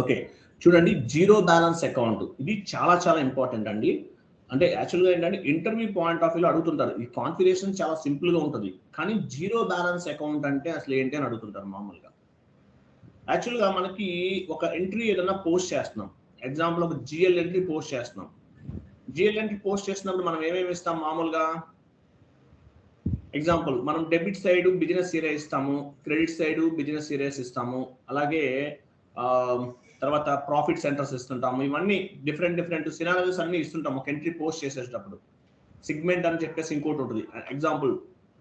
Okay, చూడండి zero balance account ఇది చాలా చాలా ఇంపార్టెంట్ అండి. అంటే యాక్చువల్గా ఏంటంటే ఇంటర్వ్యూ పాయింట్ ఆఫ్ వ్యూలో అడుగుతుంటారు. ఈ కాన్ఫిగరేషన్ చాలా సింపుల్గా ఉంటుంది, కానీ జీరో బ్యాలెన్స్ అకౌంట్ అంటే అసలు ఏంటి అని అడుగుతుంటారు మామూలుగా. యాక్చువల్గా మనకి ఒక ఎంట్రీ ఏదైనా పోస్ట్ చేస్తున్నాం, ఎగ్జాంపుల్ ఒక జిఎల్ ఎంట్రీ పోస్ట్ చేస్తున్నాం. జిఎల్ ఎంట్రీ పోస్ట్ చేసినప్పుడు మనం ఏమేమి ఇస్తాం మామూలుగా? ఎగ్జాంపుల్ మనం డెబిట్ సైడ్ బిజినెస్ ఏరియా ఇస్తాము, క్రెడిట్ సైడ్ బిజినెస్ ఏరియాస్ ఇస్తాము, అలాగే తర్వాత ప్రాఫిట్ సెంటర్స్ ఇస్తుంటాము. ఇవన్నీ డిఫరెంట్ సినారియోస్ అన్ని ఇస్తుంటాము ఒక ఎంట్రీ పోస్ట్ చేసేటప్పుడు. సిగ్మెంట్ అని చెప్పేసి ఇంకోటి ఉంటుంది ఎగ్జాంపుల్.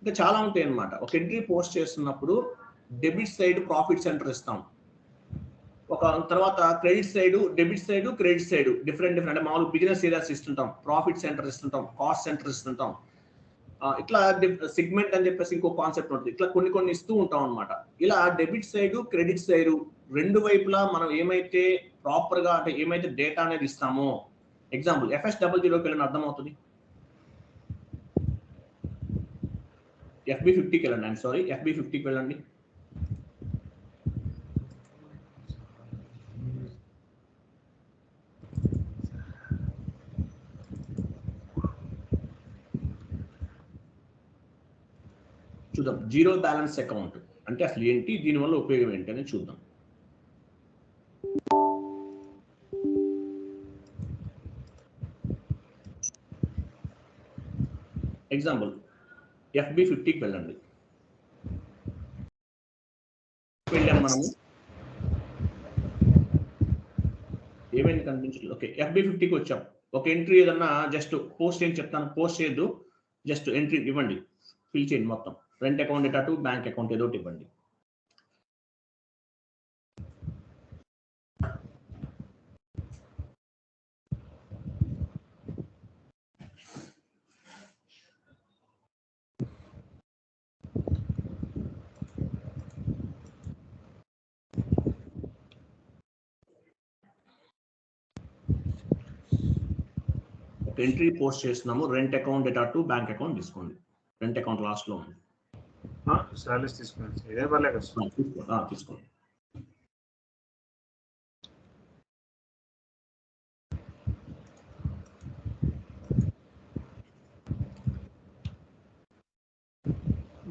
ఇంకా చాలా ఉంటాయి అన్నమాట. ఒక ఎంట్రీ పోస్ట్ చేస్తున్నప్పుడు డెబిట్ సైడ్ ప్రాఫిట్ సెంటర్ ఇస్తాం, ఒక తర్వాత credit side debit side credit side different అంటే మామూలు బిజినెస్ ఏరియాస్ ఇస్తుంటాం, ప్రాఫిట్ సెంటర్ ఇస్తుంటాం, కాస్ట్ సెంటర్ ఇస్తుంటాం. ఇట్లా సిగ్మెంట్ అని చెప్పేసి ఇంకో కాన్సెప్ట్ ఉంటుంది. ఇట్లా కొన్ని ఇస్తూ ఉంటాం అనమాట. ఇలా డెబిట్ సైడ్ క్రెడిట్ సైడ్ రెండు వైపులా మనం ఏమైతే ప్రాపర్ గా అంటే ఏమైతే డేటా అనేది ఇస్తామో, ఎగ్జాంపుల్ FS00 వెళ్ళండి అర్థమవుతుంది. FB50కి వెళ్ళండి, ఐఎమ్ సారీ FB50కి వెళ్ళండి. చూద్దాం జీరో బ్యాలెన్స్ అకౌంట్ అంటే అసలు ఏంటి, దీనివల్ల ఉపయోగం ఏంటి అని చూద్దాం. ఎగ్జాంపుల్ FB50కి వెళ్ళండి. వెళ్ళాం మనము, ఏమైంది కనిపించలేదు. ఓకే, FB50కి వచ్చాం. ఒక ఎంట్రీ ఏదన్నా జస్ట్ పోస్ట్ ఏం చెప్తాను, పోస్ట్ చేయొద్దు, జస్ట్ ఎంట్రీ ఇవ్వండి, ఫిల్ చేయండి మొత్తం. Rent account data to bank account ఏదో ఒకటి ఇవ్వండి. ఎంట్రీ పోస్ట్ చేస్తున్నాము, rent account data to bank account తీసుకోండి. రెంట్ అకౌంట్ లాస్ట్ లో ఉంది, సాలరీస్ తీసుకోండి. ఇదే పర్లేదు తీసుకోండి.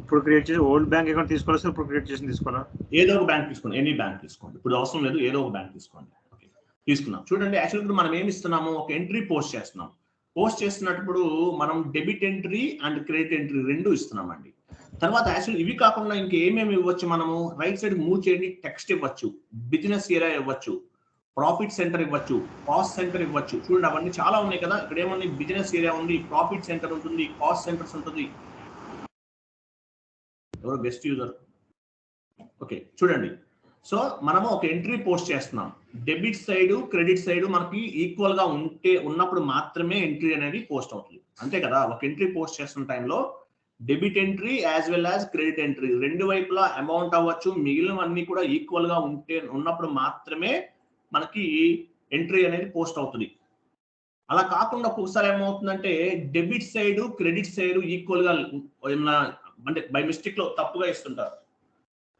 ఇప్పుడు క్రియేట్ చేసి ఓల్డ్ బ్యాంక్ అకౌంట్ తీసుకోవాలి సార్, ఇప్పుడు క్రియేట్ చేసి తీసుకోవాలా? ఏదో ఒక బ్యాంక్ తీసుకోండి, ఎనీ బ్యాంక్ తీసుకోండి, ఇప్పుడు అవసరం లేదు, ఏదో ఒక బ్యాంక్ తీసుకోండి. ఓకే, తీసుకున్నాం. చూడండి యాక్చువల్ ఇప్పుడు మనం ఏమి ఇస్తున్నాము, ఒక ఎంట్రీ పోస్ట్ చేస్తున్నాం. పోస్ట్ చేస్తున్నప్పుడు మనం debit entry and credit entry రెండు ఇస్తున్నామండి. తర్వాత యాక్చువల్ ఇవి కాకుండా ఇంకేమేమి ఇవ్వచ్చు మనము, రైట్ సైడ్ మూవ్ చేయండి, టెక్స్ట్ ఇవ్వచ్చు, బిజినెస్ ఏరియా ఇవ్వచ్చు, ప్రాఫిట్ సెంటర్ ఇవ్వచ్చు, కాస్ట్ సెంటర్ ఇవ్వచ్చు. చూడండి అవన్నీ చాలా ఉన్నాయి కదా. ఇక్కడ ఏమన్నా బిజినెస్ ఏరియా ఉంది, ప్రాఫిట్ సెంటర్ ఉంటుంది, కాస్ట్ సెంటర్స్ ఉంటుంది. ఎవరు బెస్ట్ యూజర్? ఓకే, చూడండి. సో మనము ఒక ఎంట్రీ పోస్ట్ చేస్తున్నాం, డెబిట్ సైడ్ క్రెడిట్ సైడ్ మనకి ఈక్వల్ గా ఉన్నప్పుడు మాత్రమే ఎంట్రీ అనేది పోస్ట్ అవుతుంది, అంతే కదా. ఒక ఎంట్రీ పోస్ట్ చేస్తున్న టైంలో debit entry as well as credit entry రెండు వైపులా అమౌంట్ అవ్వచ్చు, మిగిలినవన్నీ కూడా ఈక్వల్ గా ఉన్నప్పుడు మాత్రమే మనకి ఎంట్రీ అనేది పోస్ట్ అవుతుంది. అలా కాకుండా ఒక్కొక్కసారి ఏమవుతుందంటే debit side credit side equal గా అంటే బై మిస్టేక్ లో తప్పుగా ఇస్తుంటారు.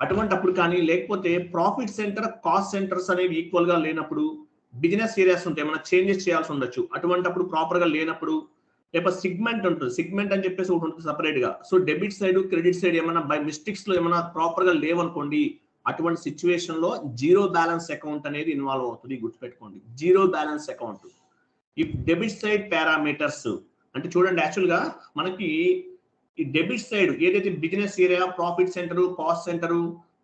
అటువంటిప్పుడు కానీ, లేకపోతే ప్రాఫిట్ సెంటర్ కాస్ట్ సెంటర్స్ అనేవి ఈక్వల్ గా లేనప్పుడు, బిజినెస్ ఏరియాస్ ఉంటాయి ఏమైనా చేంజెస్ చేయాల్సి ఉండొచ్చు, అటువంటిప్పుడు ప్రాపర్ గా లేనప్పుడు, లేకపోతే సిగ్మెంట్ ఉంటుంది, సిగ్మెంట్ అని చెప్పేసి ఒకటి ఉంటుంది సపరేట్ గా. So debit side credit side ఏమైనా బై మిస్టేక్స్ లో ఏమైనా ప్రాపర్ గా లేవనుకోండి, అటువంటి సిచ్యువేషన్ లో జీరో బ్యాలెన్స్ అకౌంట్ అనేది ఇన్వాల్వ్ అవుతుంది, గుర్తుపెట్టుకోండి. Zero balance account if debit side parameters అంటే చూడండి యాక్చువల్ గా మనకి ఈ డెబిట్ సైడ్ ఏదైతే business area, profit centre, cost centre,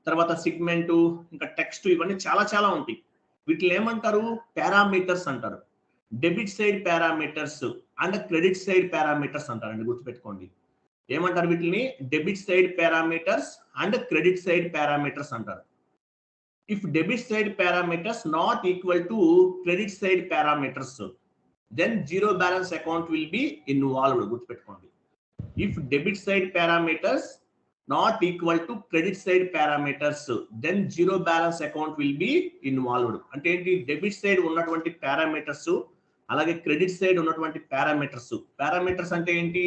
తర్వాత సిగ్మెంట్, ఇంకా టెక్స్ట్, ఇవన్నీ చాలా ఉంటాయి. వీటిని ఏమంటారు, పారామీటర్స్ అంటారు. Debit side parameters and credit side parameters అంటారండి, గుర్తుపెట్టుకోండి. ఏమంటారు వీటిని? Debit side parameters and credit side parameters అంటారు. If debit side parameters not equal to credit side parameters, then zero balance account will be involved, గుర్తుపెట్టుకోండి. If debit side parameters not equal to credit side parameters, then zero balance account will be involved. అంటే ఏంటి, debit side ఉన్నటువంటి parameters అలాగే credit side ఉన్నటువంటి parameters అంటే ఏంటి,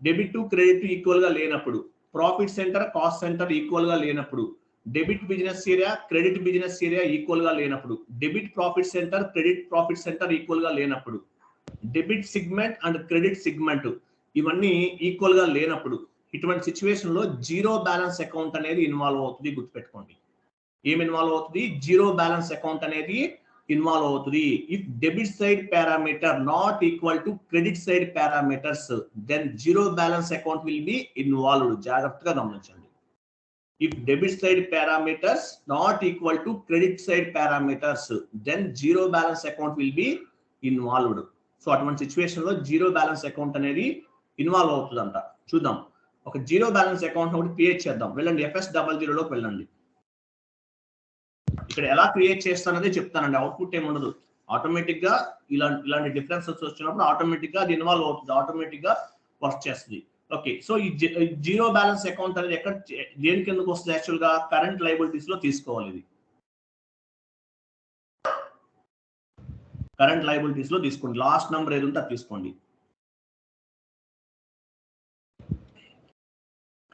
debit to credit equal గా లేనప్పుడు, profit centre cost centre equal గా లేనప్పుడు, debit business area credit business area equal గా లేనప్పుడు, debit profit centre credit profit centre equal గా లేనప్పుడు, debit segment and credit segment ఇవన్నీ ఈక్వల్ గా లేనప్పుడు, ఇటువంటి సిచ్యువేషన్ లో జీరో బ్యాలెన్స్ అకౌంట్ అనేది ఇన్వాల్వ్ అవుతుంది. గుర్తుపెట్టుకోండి, ఏం ఇన్వాల్వ్ అవుతుంది? జీరో బ్యాలెన్స్ అకౌంట్ అనేది ఇన్వాల్వ్ అవుతుంది. If debit side parameter not equal to credit side parameters then zero balance account will be involved. జాగ్రత్తగా గమనించండి. If debit side parameters not equal to credit side parameters then zero balance account will be involved. So అటువంటి situation లో zero balance account అనేది involve అవుతుందంట. చూద్దాం. ఒక zero balance account ఒకటి create చేద్దాం. వెళ్ళండి FS00 లోకి వెళ్ళండి. ఇక్కడ ఎలా క్రియేట్ చేస్తానదే చెప్తానండి. అవుట్పుట్ ఏముండదు. ఆటోమేటిక్ గా ఇలాంటి డిఫరెన్సెస్ వచ్చినప్పుడు ఆటోమేటిక్ గా అది ఇన్వాల్వ్ అవుతుంది, ఆటోమేటిక్ గా వర్క్ చేస్తుంది. ఓకే, సో ఈ జీరో బ్యాలెన్స్ అకౌంట్ అనేది ఎక్కడ దేనికి ఎందుకు వస్తుంది? యాక్చువల్ గా కరెంట్ లయబిలిటీస్ లో తీసుకోవాలి. ఇది కరెంట్ లయబిలిటీస్ లో తీసుకోండి. లాస్ట్ నెంబర్ ఏది ఉంటే అది తీసుకోండి.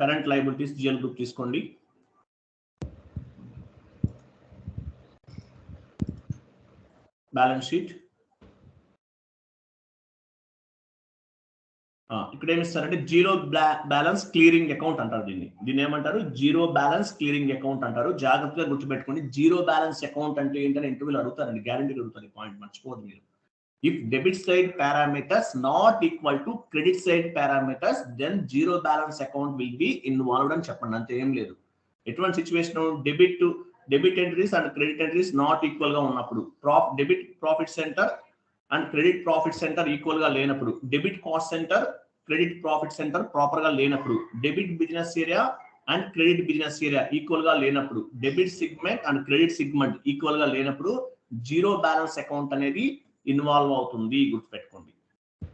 కరెంట్ లయబిలిటీస్ జిఎల్ గ్రూప్ తీసుకోండి. బ్యాలెన్స్ షీట్ ఇక్కడ ఏమి ఇస్తారంటే జీరో బ్యాలెన్స్ క్లియరింగ్ అకౌంట్ అంటారు. దీన్ని ఏమంటారు? జీరో బ్యాలెన్స్ క్లియరింగ్ అకౌంట్ అంటారు. జాగ్రత్తగా గుర్తుపెట్టుకోండి. జీరో బ్యాలెన్స్ అకౌంట్ అంటే ఏంటని ఇంటర్వ్యూలో అడుగుతారండి. గ్యారంటీ అడుగుతారు. పాయింట్ మర్చిపోదు మీరు. If debit side parameters not equal to credit side parameters then zero balance account will be involved అని చెప్పండి. అంతే, ఏం లేదు. ఎటువంటి situation? Debit entries and credit entries not equal గా ఉన్నప్పుడు, debit profit centre and credit profit centre equal గా లేనప్పుడు, debit cost centre credit profit centre proper గా లేనప్పుడు, debit business area and credit business area equal గా లేనప్పుడు, debit segment and credit segment equal గా లేనప్పుడు జీరో బ్యాలెన్స్ అకౌంట్ అనేది involve అవుతుంది. గుర్తుపెట్టుకోండి.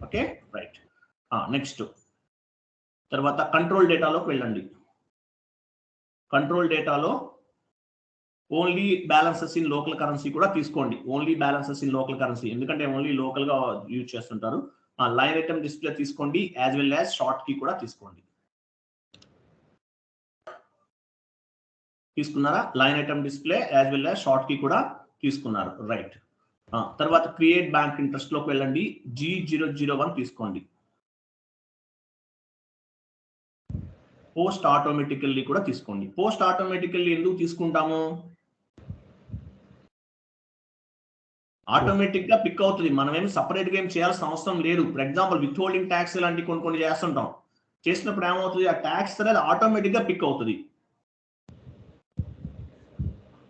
Okay, right. నెక్స్ట్ తర్వాత కంట్రోల్ డేటాలోకి వెళ్ళండి. కంట్రోల్ డేటాలో only balances in local currency కూడా తీసుకోండి. Only balances in local currency, ఎందుకంటే ఓన్లీ లోకల్ గా యూజ్ చేస్తుంటారు. లైన్ ఐటమ్ డిస్ప్లే తీసుకోండి, as well as short key కూడా తీసుకోండి. తీసుకున్నారా? Line item display as well as short key కూడా తీసుకున్నారు. రైట్. తర్వాత క్రియేట్ బ్యాంక్ ఇంట్రెస్ట్ లోకి వెళ్ళండి. G001 తీసుకోండి. పోస్ట్ ఆటోమేటికల్లీ కూడా తీసుకోండి. పోస్ట్ ఆటోమేటికల్లీ ఎందుకు తీసుకుంటాము? ఆటోమేటిక్ గా పిక్ అవుతుంది. మనం ఏమి సపరేట్ గా ఏం చేయాల్సిన అవసరం లేదు. For example with holding tax ఇలాంటి కొన్ని చేస్తుంటాం. చేసినప్పుడు ఏమవుతుంది? ఆ ట్యాక్స్ అనేది ఆటోమేటిక్ గా పిక్ అవుతుంది.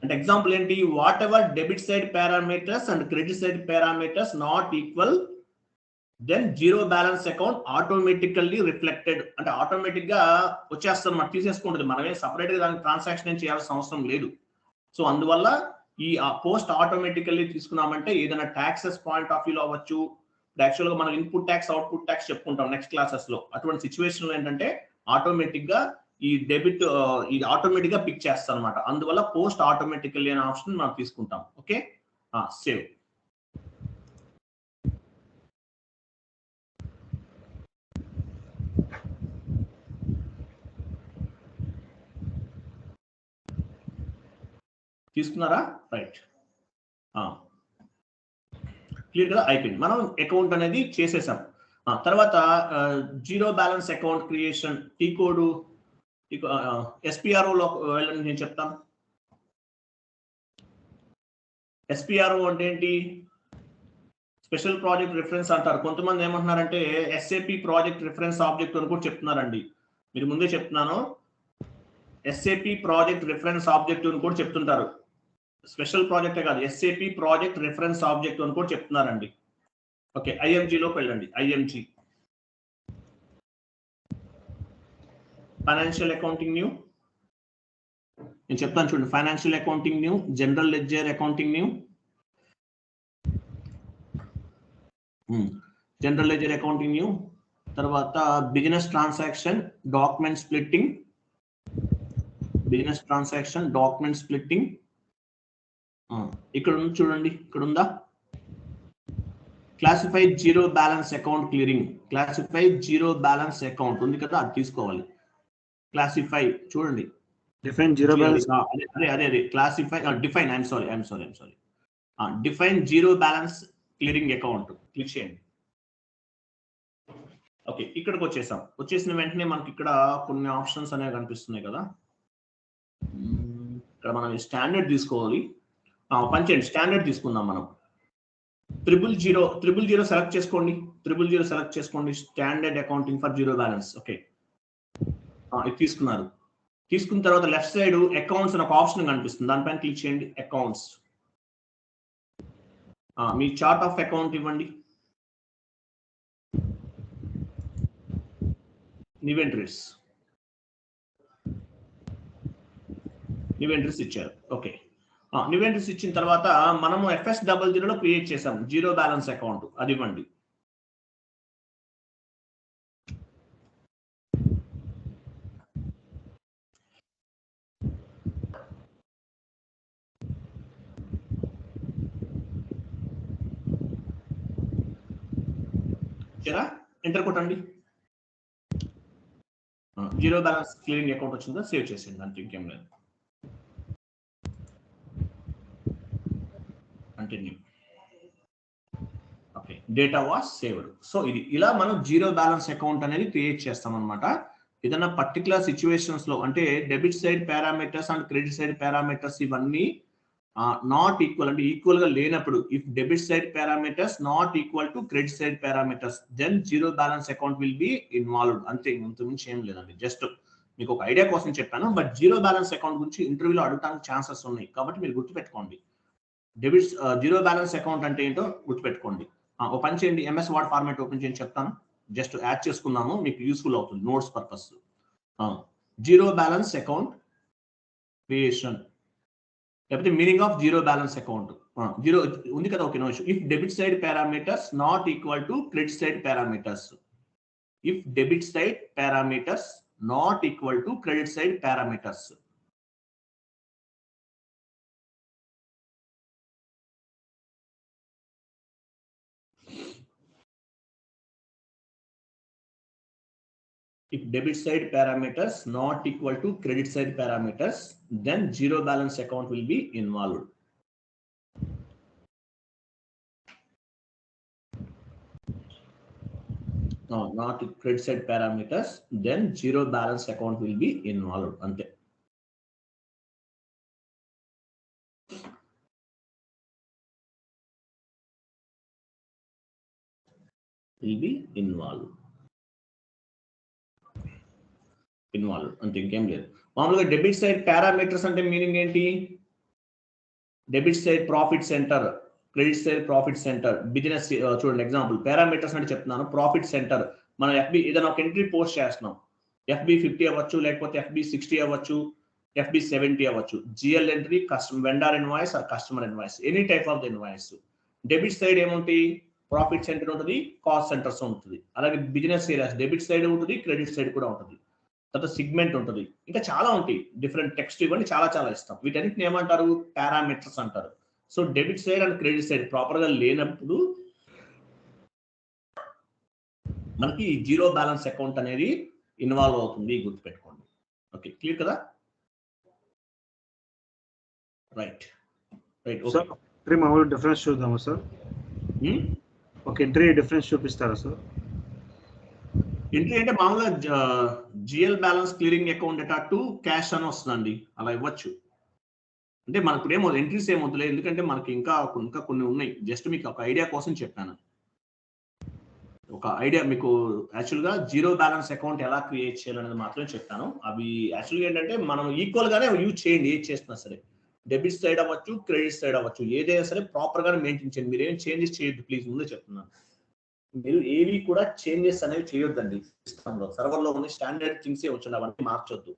అంటే ఎగ్జాంపుల్ ఏంటి? What ever debit side parameters and credit side parameters not equal then zero balance account automatically reflected. అంటే ఆటోమేటిక్ గా వచ్చేస్తుంది, మనకు తీసేసుకుంటుంది. మనమే సపరేట్ గా దానికి ట్రాన్సాక్షన్ ఏం చేయాల్సిన అవసరం లేదు. సో అందువల్ల ఈ పోస్ట్ ఆటోమేటికల్లీ తీసుకున్నామంటే ఏదైనా ట్యాక్సెస్ పాయింట్ ఆఫ్ వ్యూలో అవ్వచ్చు. యాక్చువల్ గా మనం ఇన్పుట్ ట్యాక్స్ అవుట్పుట్ ట్యాక్స్ చెప్పుకుంటాం నెక్స్ట్ క్లాసెస్ లో. అటువంటి సిచ్యువేషన్ లో ఏంటంటే ఆటోమేటిక్ గా ఈ డెబిట్ ఇది ఆటోమేటిక్ గా పిక్ చేస్తాం అనమాట. అందువల్ల పోస్ట్ ఆటోమేటికల్లీ అనే ఆప్షన్ మనం తీసుకుంటాం. Okay, save. తీసుకున్నారా? రైట్. క్లియర్ కదా? అయిపోయింది. మనం అకౌంట్ అనేది చేసేసాం. తర్వాత zero balance account creation T code SPRO లో వెళ్ళండి, నేను చెప్తాను. SPRO అంటే ఏంటి? స్పెషల్ ప్రాజెక్ట్ రిఫరెన్స్ అంటారు. కొంతమంది ఏమంటున్నారంటే SAP ప్రాజెక్ట్ రిఫరెన్స్ ఆబ్జెక్ట్ అని కూడా చెప్తున్నారండి. మీరు ముందే చెప్తున్నాను, SAP ప్రాజెక్ట్ రిఫరెన్స్ ఆబ్జెక్ట్ అని కూడా చెప్తుంటారు. స్పెషల్ ప్రాజెక్టే కాదు, SAP ప్రాజెక్ట్ రిఫరెన్స్ ఆబ్జెక్ట్ అని కూడా చెప్తున్నారండి. ఓకే, IMG లోకి వెళ్ళండి. IMG financial accounting new. నేను చెప్తాను చూడండి. Financial accounting new, general ledger accounting new, general ledger accounting new. తర్వాత business transaction document splitting, business transaction document splitting. ఇక్కడ ఉంది చూడండి, ఇక్కడ ఉందా? Classified zero balance account clearing, classified zero balance account ఉంది కదా, అది తీసుకోవాలి. క్లాసిఫై చూడండి, డిఫైన్ జీరో బ్యాలెన్స్. అదే classify define I'm sorry define zero balance clearing account click చేయండి. ఓకే, ఇక్కడికి వచ్చేసిన వెంటనే మనకి ఇక్కడ కొన్ని ఆప్షన్స్ అనేవి కనిపిస్తున్నాయి కదా. ఇక్కడ మనం స్టాండర్డ్ తీసుకోవాలి. పంచండి, స్టాండర్డ్ తీసుకుందాం మనం. 000 సెలెక్ట్ చేసుకోండి. 000 సెలెక్ట్ చేసుకోండి. Standard accounting for zero balance. Okay, ఇది తీసుకున్నారు. తీసుకున్న తర్వాత లెఫ్ట్ సైడ్ అకౌంట్స్ అని ఒక ఆప్షన్ కనిపిస్తుంది, దానిపైన క్లిక్ చేయండి. Accounts, me chart of account ఇవ్వండి. న్యూ ఎంట్రీస్ ఇచ్చారు. ఓకే, న్యూ ఎంట్రీస్ ఇచ్చిన తర్వాత మనము FS00 క్రియేట్ చేసాం జీరో బ్యాలెన్స్ అకౌంట్, అది ఇవ్వండి. ఎంటర్ కొట్టండి. జీరో బ్యాలెన్స్ క్లియరింగ్ అకౌంట్ వచ్చిందా, సేవ్ చేసింది, అంతే, ఇంకేం లేదు. Continue. Okay, data was saved. So ఇది ఇలా మనం జీరో బ్యాలెన్స్ అకౌంట్ అనేది క్రియేట్ చేస్తాం అనమాట. ఏదైనా పర్టికులర్ సిచ్యువేషన్స్ లో, అంటే debit side parameters and credit side parameters ఇవన్నీ నాట్ ఈక్వల్, అంటే ఈక్వల్ గా లేనప్పుడు, if debit side parameters not equal to credit side parameters, then zero balance account will be involved. అంతే, ఇంతకుమించి ఏం లేదండి. జస్ట్ మీకు ఒక ఐడియా కోసం చెప్పాను. బట్ జీరో బ్యాలెన్స్ అకౌంట్ గురించి ఇంటర్వ్యూలో అడగడానికి ఛాన్సెస్ ఉన్నాయి, కాబట్టి మీరు గుర్తుపెట్టుకోండి. జీరో బ్యాలెన్స్ అకౌంట్ అంటే ఏంటో గుర్తుపెట్టుకోండి. ఓ పని చేయండి, MS వర్డ్ ఫార్మాట్ ఓపెన్ చేయండి, చెప్తాను. జస్ట్ యాడ్ చేసుకుందాము, మీకు యూస్ఫుల్ అవుతుంది notes purpose. Zero balance account creation, లేకపోతే meaning of zero balance account. Zero ఉంది కదా, okay, no issue. If debit side parameters not equal to credit side parameters, if debit side parameters not equal to credit side parameters. If debit side parameters not equal to credit side parameters, then zero balance account will be involved. No, not credit side parameters, then zero balance account will be involved. Ante. Will be involved. అంతే, ఇంకేం లేదు. మామూలుగా debit side parameters అంటే meaning ఏంటి? Debit side profit centre, credit side profit centre, business. చూడండి example, parameters అంటే చెప్తున్నాను. Profit centre, మనం FB ఏదైనా ఒక ఎంట్రీ పోస్ట్ చేస్తున్నాం, FB50 అవ్వచ్చు, లేకపోతే FB60 అవ్వచ్చు, FB70 అవ్వచ్చు. GL entry, vendor invoice or customer invoice, any type of the invoice. Debit side ఏముంటుంది? ప్రాఫిట్ సెంటర్ ఉంటుంది, కాస్ట్ సెంటర్స్ ఉంటుంది. అలాగే బిజినెస్ ఏరియాస్ డెబిట్ సైడ్ ఉంటుంది, క్రెడిట్ సైడ్ కూడా ఉంటుంది. తర్వాత సిగ్మెంట్ ఉంటుంది, ఇంకా చాలా ఉంటాయి. డిఫరెంట్ టెక్స్ట్ ఇవ్వండి, చాలా ఇస్తాం. వీటన్నిటిని ఏమంటారు? పారామీటర్స్ అంటారు. So debit side and credit side proper గా లేనప్పుడు మనకి జీరో బ్యాలెన్స్ అకౌంట్ అనేది ఇన్వాల్వ్ అవుతుంది, గుర్తుపెట్టుకోండి. ఓకే, క్లియర్ కదా? రైట్. ఓకే, మామూలు డిఫరెన్స్ చూద్దామా సార్? ఒక ఎంట్రీ డిఫరెన్స్ చూపిస్తారా సార్? ఎంట్రీ అంటే మామూలుగా GL balance clearing account data to cash అని వస్తుందండి, అలా ఇవ్వచ్చు. అంటే మనకు ఏమో ఎంట్రీస్ ఏమవుతుంది, ఎందుకంటే మనకి ఇంకా కొన్ని ఉన్నాయి. జస్ట్ మీకు ఒక ఐడియా కోసం చెప్పాను. ఒక ఐడియా మీకు యాక్చువల్గా జీరో బ్యాలెన్స్ అకౌంట్ ఎలా క్రియేట్ చేయాలనేది మాత్రమే చెప్తాను. అవి యాక్చువల్గా ఏంటంటే మనం ఈక్వల్ గానే యూజ్ చేయండి, ఏది చేస్తున్నా సరే. డెబిట్ సైడ్ అవ్వచ్చు, క్రెడిట్ సైడ్ అవ్వచ్చు, ఏదైనా సరే ప్రాపర్ గానే మెయింటైన్ చేయండి. మీరు ఏం చేంజెస్ చేయొద్దు ప్లీజ్, ముందే చెప్తున్నాను. మీరు ఏవి కూడా చేంజెస్ అనేవి చేయొద్దండి. సిస్టంలో సర్వర్లో ఉన్న స్టాండర్డ్ థింగ్సే వచ్చండి, అవన్నీ మార్చొద్దు.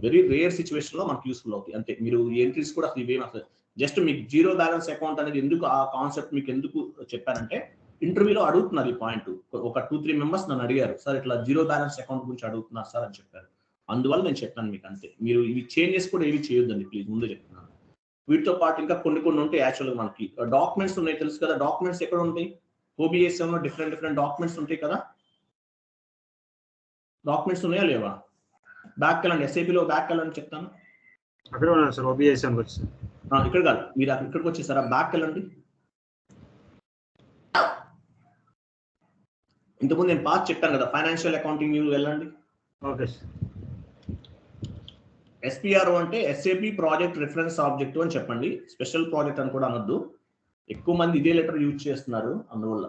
వెరీ రేర్ సిచ్యువేషన్ లో మనకు యూస్ఫుల్ అవుతాయి అంతే. మీరు ఎంట్రీస్ కూడా అసలు ఇవేం అసలు జస్ట్ మీకు జీరో బ్యాలెన్స్ అకౌంట్ అనేది ఎందుకు, ఆ కాన్సెప్ట్ మీకు ఎందుకు చెప్పానంటే ఇంటర్వ్యూలో అడుగుతున్నారు ఈ పాయింట్. ఒక 2-3 మెంబర్స్ నన్ను అడిగారు, సార్ ఇట్లా జీరో బ్యాలెన్స్ అకౌంట్ గురించి అడుగుతున్నారు సార్ అని చెప్పారు. అందువల్ల నేను చెప్పాను మీకు అంతే. మీరు ఇవి చేంజెస్ కూడా ఏవి చేయొద్దండి ప్లీజ్, ముందే చెప్తున్నాను. వీటితో పాటు ఇంకా కొన్ని ఉంటాయి. యాక్చువల్గా మనకి డాక్యుమెంట్స్ ఉన్నాయి, తెలుసు కదా. డాక్యుమెంట్స్ ఎక్కడ ఉంటాయి? OBSలో డిఫరెంట్ డాక్యుమెంట్స్ ఉంటాయి కదా. డాక్యుమెంట్స్ ఉన్నాయా లేవా? బ్యాక్ వెళ్ళండి, SAPలో బ్యాక్ వెళ్ళండి చెప్తాను. అక్కడే ఉన్నాను సార్, ఓబీఐస్ అని వచ్చి. ఇక్కడ కాదు, మీరు ఇక్కడికి వచ్చేసారా, బ్యాక్ వెళ్ళండి. ఇంతకుముందు నేను పాస్ చెప్పాను కదా, ఫైనాన్షియల్ అకౌంటింగ్ న్యూ వెళ్ళండి. Okay sir. ఎస్పీఆర్ఓ అంటే ఎస్ఏపి ప్రాజెక్ట్ రిఫరెన్స్ ఆబ్జెక్ట్ అని చెప్పండి. స్పెషల్ ప్రాజెక్ట్ అని కూడా అనొద్దు, ఎక్కువ మంది ఇదే లెటర్ యూజ్ చేస్తున్నారు అందువల్ల.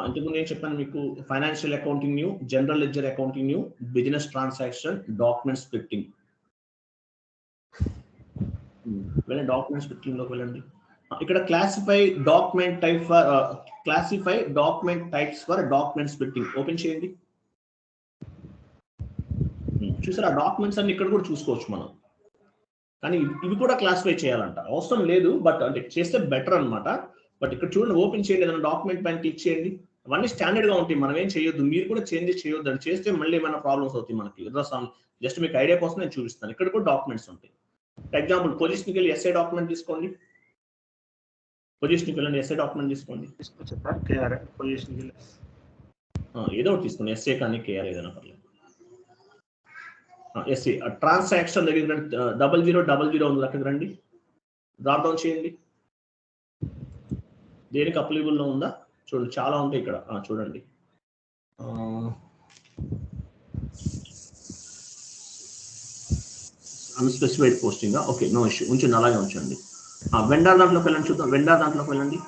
ఇంతకుముందు నేను చెప్పాను మీకు, financial accounting new, general ledger accounting new, business transaction, document splitting. వెళ్ళండి డాక్యుమెంట్ స్ప్లిట్టింగ్ లోకి వెళ్ళండి. ఇక్కడ classify document types for document splitting open చేయండి. చూసారా, డాక్యుమెంట్స్ అన్ని ఇక్కడ కూడా చూసుకోవచ్చు మనం, కానీ ఇవి కూడా క్లాసిఫై చేయాలంట. అవసరం లేదు, బట్ అంటే చేస్తే బెటర్ అనమాట. బట్ ఇక్కడ చూడండి, ఓపెన్ చేయండి, ఏదైనా డాక్యుమెంట్ పైన క్లిక్ చేయండి. అవన్నీ స్టాండర్డ్ గా ఉంటాయి, మనం ఏం చేయొద్దు. మీరు కూడా చేంజెస్ చేయొద్దు, అని చేస్తే మళ్ళీ ఏమైనా ప్రాబ్లమ్స్ అవుతాయి మనకి. జస్ట్ మీకు ఐడియా కోసం నేను చూపిస్తాను. ఇక్కడ కూడా డాక్యుమెంట్స్ ఉంటాయి. ఫర్ ఎగ్జాంపుల్ పొజిషన్కి వెళ్ళి ఎస్ఐ డాక్యుమెంట్ తీసుకోండి. పొజిషన్కి వెళ్ళండి, ఎస్ఐ డాక్యుమెంట్ తీసుకోండి. ఏదో ఒకటి తీసుకోండి, ఎస్ఏ కానీ కేఆర్ ఏదైనా పర్లేదు. ఎస్ఏ ట్రాన్సాక్షన్ దగ్గర 0000 ఉంది, అక్కడికి రండి, డ్రాప్ డౌన్ చేయండి. దేనికి అప్లికబుల్లో ఉందా చూడండి, చాలా ఉంటాయి ఇక్కడ. చూడండి, unspecified posting. Okay, no issue, ఉంచండి, అలాగే ఉంచండి. వెండర్ దాంట్లోకి వెళ్ళండి, చూద్దాం. వెండర్ దాంట్లోకి వెళ్ళండి.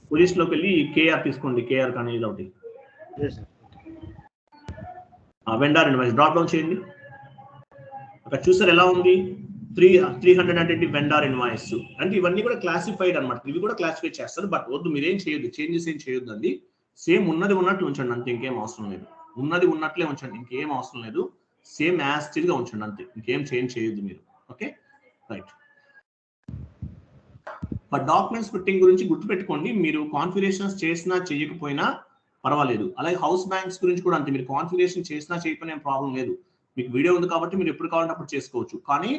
పొజిషన్లోకి వెళ్ళి కేఆర్ తీసుకోండి, కేఆర్ కానీ ఇది ఒకటి. వెండర్ ఇన్వాయిస్ డ్రాప్ డౌన్ చేయండి. అక్కడ చూసారు ఎలా ఉంది, 320 వెండర్ ఇన్వాయిస్. అంటే ఇవన్నీ కూడా క్లాసిఫైడ్ అనమాట, ఇవి కూడా క్లాసిఫై చేస్తారు. బట్ వద్దు, మీరేం చేయొద్దు, చేంజెస్ ఏం చేయొద్దు అండి. సేమ్ ఉన్నది ఉన్నట్లు ఉంచండి అంతే, ఇంకేం అవసరం లేదు. ఉన్నది ఉన్నట్లే ఉంచండి, ఇంకేం అవసరం లేదు. సేమ్ యాజ్ ఇట్ గా ఉంచండి అంతే, ఇంకేం చేంజ్ చేయొద్దు మీరు. Okay, right. But document splitting గురించి గుర్తుపెట్టుకోండి, మీరు కాన్ఫిగరేషన్స్ చేసినా చేయకపోయినా పర్వాలేదు. అలాగే హౌస్ బ్యాంక్స్ గురించి కూడా అంతే, మీరు కాన్ఫిగరేషన్ చేసినా చేయకపోయినా ప్రాబ్లం లేదు. మీకు వీడియో ఉంది కాబట్టి మీరు ఎప్పుడు కావాలంటే అప్పుడు చేసుకోవచ్చు. కానీ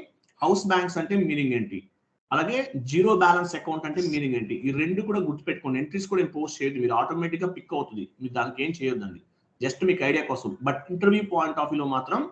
హౌస్ బ్యాంక్స్ అంటే మీనింగ్ ఏంటి, అలాగే జీరో బ్యాలెన్స్ అకౌంట్ అంటే మీనింగ్ ఏంటి, ఈ రెండు కూడా గుర్తుపెట్టుకోండి. ఎంట్రీస్ కూడా పోస్ట్ చేయొద్దు, మీరు ఆటోమేటిక్ గా పిక్ అవుతుంది, మీరు దానికి ఏం చేయొద్దండి, జస్ట్ మీకు ఐడియా కోసం. బట్ ఇంటర్వ్యూ పాయింట్ ఆఫ్ వ్యూలో మాత్రం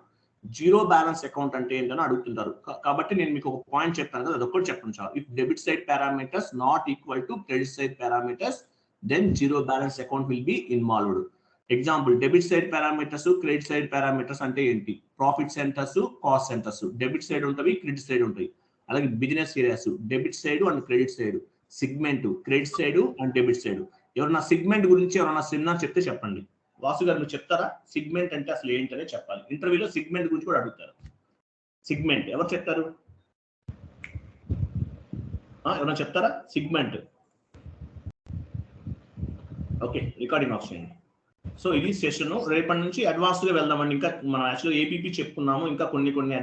జీరో బ్యాలెన్స్ అకౌంట్ అంటే ఏంటని అడుగుతుంటారు. కాబట్టి నేను మీకు ఒక పాయింట్ చెప్తాను కదా, అదొక్కటి చెప్పండి చాలు. If debit side parameters not equal to credit side parameters, then zero balance account will be involved. Example, debit side parameters, credit side parameters అంటే ఏంటి, profit centres, cost centres. Debit side ఉంటుంది, credit side ఉంటాయి. అలాగే business areas, debit side and credit side. Segment, credit side and debit side. ఎవరన్నా segment గురించి ఎవరన్నా seminar చెప్తే చెప్పండి. వాసు గారు మీరు చెప్తారా, సిగ్మెంట్ అంటే అసలు ఏంటనే చెప్పాలి. ఇంటర్వ్యూలో సిగ్మెంట్ గురించి కూడా అడుగుతారు. సిగ్మెంట్ ఎవరు చెప్తారు, ఎవరైనా చెప్తారా సిగ్మెంట్? ఓకే, రికార్డింగ్ ఆఫ్ చేయండి. సో ఇది సెషన్. రేపటి నుంచి అడ్వాన్స్ గా వెళ్దామండి. ఇంకా మనం యాక్చువల్గా ఏపీపీ చెప్పుకున్నాము, ఇంకా కొన్ని అడ్వాన్స్